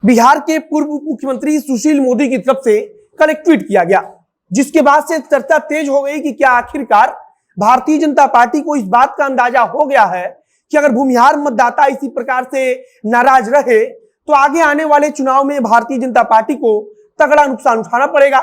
बिहार के पूर्व उप मुख्यमंत्री सुशील मोदी की तरफ से कल एक ट्वीट किया गया, जिसके बाद से चर्चा तेज हो गई कि क्या आखिरकार भारतीय जनता पार्टी को इस बात का अंदाजा हो गया है कि अगर भूमिहार मतदाता इसी प्रकार से नाराज रहे तो आगे आने वाले चुनाव में भारतीय जनता पार्टी को तगड़ा नुकसान उठाना पड़ेगा।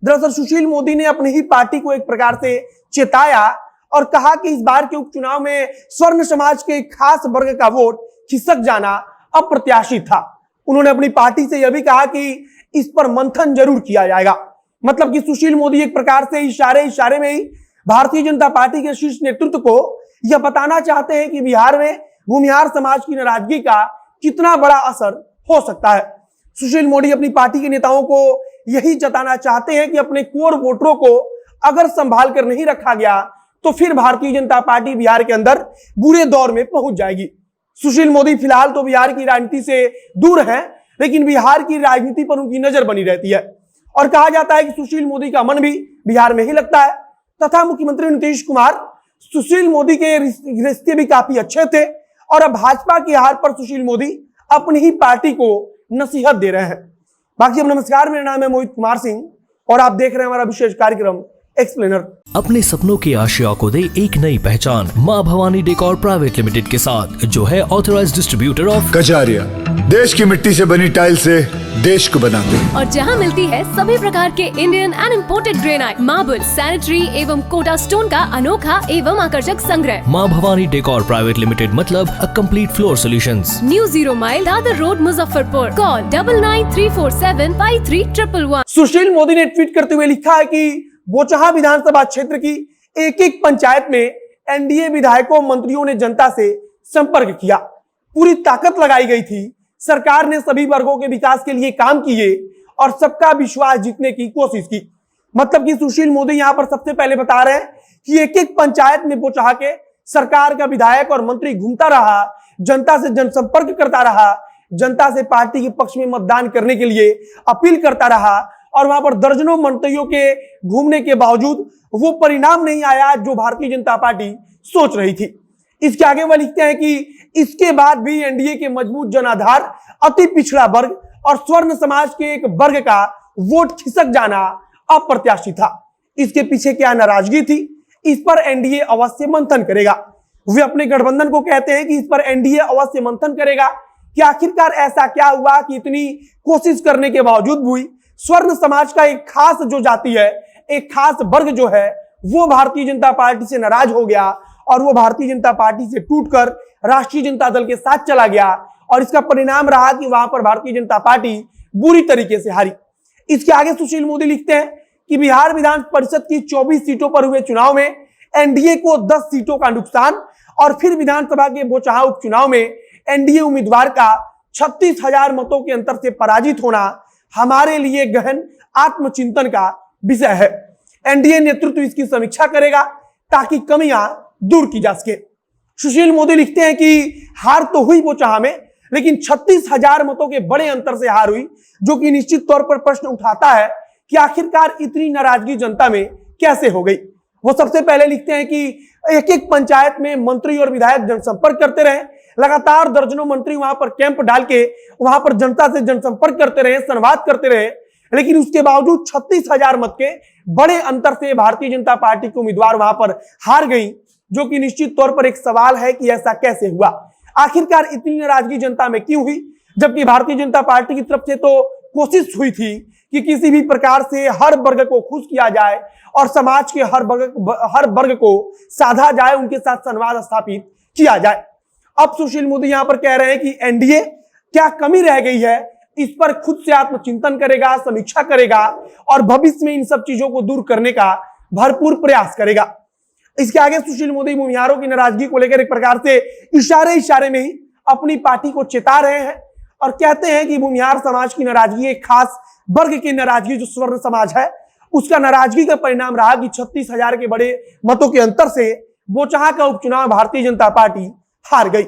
दरअसल सुशील मोदी ने अपनी ही पार्टी को एक प्रकार से चेताया और कहा कि इस बार के उपचुनाव में स्वर्ण समाज के एक खास वर्ग का वोट खिसक जाना अप्रत्याशित था। उन्होंने अपनी पार्टी से यह भी कहा कि इस पर मंथन जरूर किया जाएगा। मतलब कि सुशील मोदी एक प्रकार से इशारे में ही भारतीय जनता पार्टी के शीर्ष नेतृत्व को यह बताना चाहते हैं कि बिहार में भूमिहार समाज की नाराजगी का कितना बड़ा असर हो सकता है। सुशील मोदी अपनी पार्टी के नेताओं को यही जताना चाहते हैं कि अपने कोर वोटरों को अगर संभाल कर नहीं रखा गया तो फिर भारतीय जनता पार्टी बिहार के अंदर बुरे दौर में पहुंच जाएगी। सुशील मोदी फिलहाल तो बिहार की राजनीति से दूर हैं, लेकिन बिहार की राजनीति पर उनकी नजर बनी रहती है और कहा जाता है कि सुशील मोदी का मन भी बिहार में ही लगता है तथा मुख्यमंत्री नीतीश कुमार सुशील मोदी के रिश्ते भी काफी अच्छे थे और अब भाजपा की हार पर सुशील मोदी अपनी ही पार्टी को नसीहत दे रहे हैं। बाकी अब नमस्कार, मेरा नाम है मोहित कुमार सिंह और आप देख रहे हैं हमारा विशेष कार्यक्रम एक्सप्लेनर। अपने सपनों की आशिया को दे एक नई पहचान मां भवानी डेकोर प्राइवेट लिमिटेड के साथ, जो है ऑथराइज्ड डिस्ट्रीब्यूटर ऑफ कजारिया। देश की मिट्टी से बनी टाइल से देश को बनाते हैं और जहां मिलती है सभी प्रकार के Indian and imported granite, marble, sanitary एवं कोटा स्टोन का अनोखा एवं आकर्षक संग्रह। मां भवानी डेकोर प्राइवेट लिमिटेड मतलब a complete floor solutions. New 0 mile Dadar road, Muzaffarpur. Call 9934753111। Sushil Modi ने ट्वीट करते हुए लिखा है कि बोचहां विधानसभा क्षेत्र की एक एक पंचायत में एनडीए विधायकों मंत्रियों ने जनता से संपर्क किया, पूरी ताकत लगाई गई थी। सरकार ने सभी वर्गों के विकास के लिए काम किए और सबका विश्वास जीतने की कोशिश की। मतलब कि सुशील मोदी यहां पर सबसे पहले बता रहे हैं कि एक एक पंचायत में बोचहा के सरकार का विधायक और मंत्री घूमता रहा, जनता से जनसंपर्क करता रहा, जनता से पार्टी के पक्ष में मतदान करने के लिए अपील करता रहा और वहां पर दर्जनों मंत्रियों के घूमने के बावजूद वो परिणाम नहीं आया जो भारतीय जनता पार्टी सोच रही थी। इसके आगे वह लिखते हैं कि इसके बाद भी एनडीए के मजबूत जनाधार, अति पिछड़ा वर्ग और स्वर्ण समाज के एक वर्ग का वोट खिसक जाना अप्रत्याशित था। इसके पीछे क्या नाराजगी थी, इस पर एनडीए अवश्य मंथन करेगा। वे अपने गठबंधन को कहते हैं कि इस पर एनडीए अवश्य मंथन करेगा कि आखिरकार ऐसा क्या हुआ कि इतनी कोशिश करने के बावजूद भी स्वर्ण समाज का एक खास जो जाति है, एक खास वर्ग जो है, वो भारतीय जनता पार्टी से नाराज हो गया और वो भारतीय जनता पार्टी से टूटकर राष्ट्रीय जनता दल के साथ चला गया और इसका परिणाम रहा कि वहां पर भारतीय जनता पार्टी बुरी तरीके से हारी। इसके आगे सुशील मोदी लिखते हैं कि बिहार विधान परिषद की 24 सीटों पर हुए चुनाव में एनडीए को 10 सीटों का नुकसान और फिर विधानसभा के बोचहा उपचुनाव में एनडीए उम्मीदवार का 36,000 मतों के अंतर से पराजित होना हमारे लिए गहन आत्मचिंतन का विषय है। एनडीए नेतृत्व इसकी समीक्षा करेगा ताकि कमियां दूर की जा सके। सुशील मोदी लिखते हैं कि हार तो हुई बोचहा में, लेकिन 36,000 मतों के बड़े अंतर से हार हुई, जो कि निश्चित तौर पर प्रश्न उठाता है कि आखिरकार इतनी नाराजगी जनता में कैसे हो गई। वो सबसे पहले लिखते हैं कि एक एक पंचायत में मंत्री और विधायक जनसंपर्क करते रहे, लगातार दर्जनों मंत्री वहां पर कैंप डाल के वहां पर जनता से जनसंपर्क करते रहे, संवाद करते रहे, लेकिन उसके बावजूद 36,000 मत के बड़े अंतर से भारतीय जनता पार्टी के उम्मीदवार वहां पर हार गई, जो कि निश्चित तौर पर एक सवाल है कि ऐसा कैसे हुआ। आखिरकार इतनी नाराजगी जनता में क्यों हुई, जबकि भारतीय जनता पार्टी की तरफ से तो कोशिश हुई थी कि किसी भी प्रकार से हर वर्ग को खुश किया जाए और समाज के हर वर्ग को साधा जाए, उनके साथ संवाद स्थापित किया जाए। अब सुशील मोदी यहां पर कह रहे हैं कि एनडीए क्या कमी रह गई है, इस पर खुद से आत्मचिंतन करेगा, समीक्षा करेगा और भविष्य में इन सब चीजों को दूर करने का भरपूर प्रयास करेगा। इसके आगे सुशील मोदी भूमिहारों की नाराजगी को लेकर एक प्रकार से इशारे में ही अपनी पार्टी को चेता रहे हैं और कहते हैं कि भूमिहार समाज की नाराजगी एक खास वर्ग की नाराजगी जो स्वर्ण समाज है, उसका नाराजगी का परिणाम रहा कि 36,000 के बड़े मतों के अंतर से बोचहा का उपचुनाव भारतीय जनता पार्टी हार गई।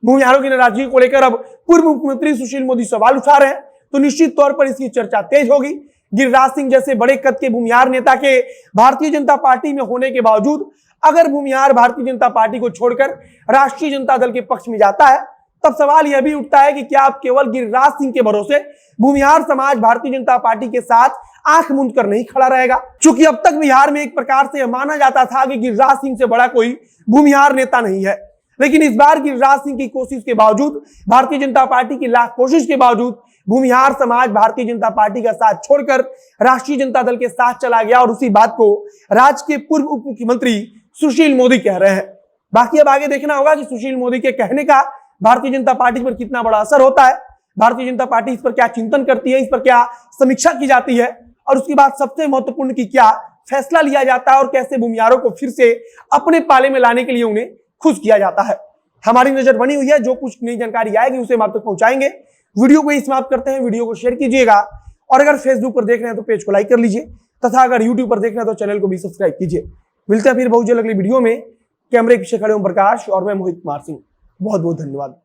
भूमिहारों की नाराजगी को लेकर अब पूर्व मुख्यमंत्री सुशील मोदी सवाल उठा रहे हैं, तो निश्चित तौर पर इसकी चर्चा तेज होगी। गिरिराज सिंह जैसे बड़े कद के भूमिहार नेता के भारतीय जनता पार्टी में होने के बावजूद अगर भूमिहार भारतीय जनता पार्टी को छोड़कर राष्ट्रीय जनता दल के पक्ष में जाता है तब सवाल यह भी उठता है कि क्या अब केवल गिरिराज सिंह के भरोसे भूमिहार समाज भारतीय जनता पार्टी के साथ आंख मूंद कर नहीं खड़ा रहेगा? क्योंकि अब तक बिहार में एक प्रकार से यह माना जाता था कि गिरिराज सिंह से बड़ा कोई भूमिहार नेता नहीं है, लेकिन इस बार गिरिराज सिंह की कोशिश के बावजूद, भारतीय जनता पार्टी की लाख कोशिश के बावजूद भूमिहार समाज भारतीय जनता पार्टी का साथ छोड़कर राष्ट्रीय जनता दल के साथ चला गया और उसी बात को राज्य के पूर्व उप मुख्यमंत्री सुशील मोदी कह रहे हैं। बाकी अब आगे देखना होगा कि सुशील मोदी के कहने का भारतीय जनता पार्टी पर कितना बड़ा असर होता है, भारतीय जनता पार्टी इस पर क्या चिंतन करती है, इस पर क्या समीक्षा की जाती है और उसके बाद सबसे महत्वपूर्ण की क्या फैसला लिया जाता है और कैसे भूमिहारों को फिर से अपने पाले में लाने के लिए उन्हें खुश किया जाता है। हमारी नजर बनी हुई है, जो कुछ नई जानकारी आएगी उसे हम आप तक पहुंचाएंगे। वीडियो को ही समाप्त करते हैं, वीडियो को शेयर कीजिएगा और अगर फेसबुक पर देख रहे हैं तो पेज को लाइक कर लीजिए तथा अगर यूट्यूब पर देख रहे हैं तो चैनल को भी सब्सक्राइब कीजिए। मिलते हैं फिर बहुत जल्द अगली वीडियो में। कैमरे पीछे खड़े ओम प्रकाश और मैं मोहित कुमार सिंह। बहुत बहुत धन्यवाद।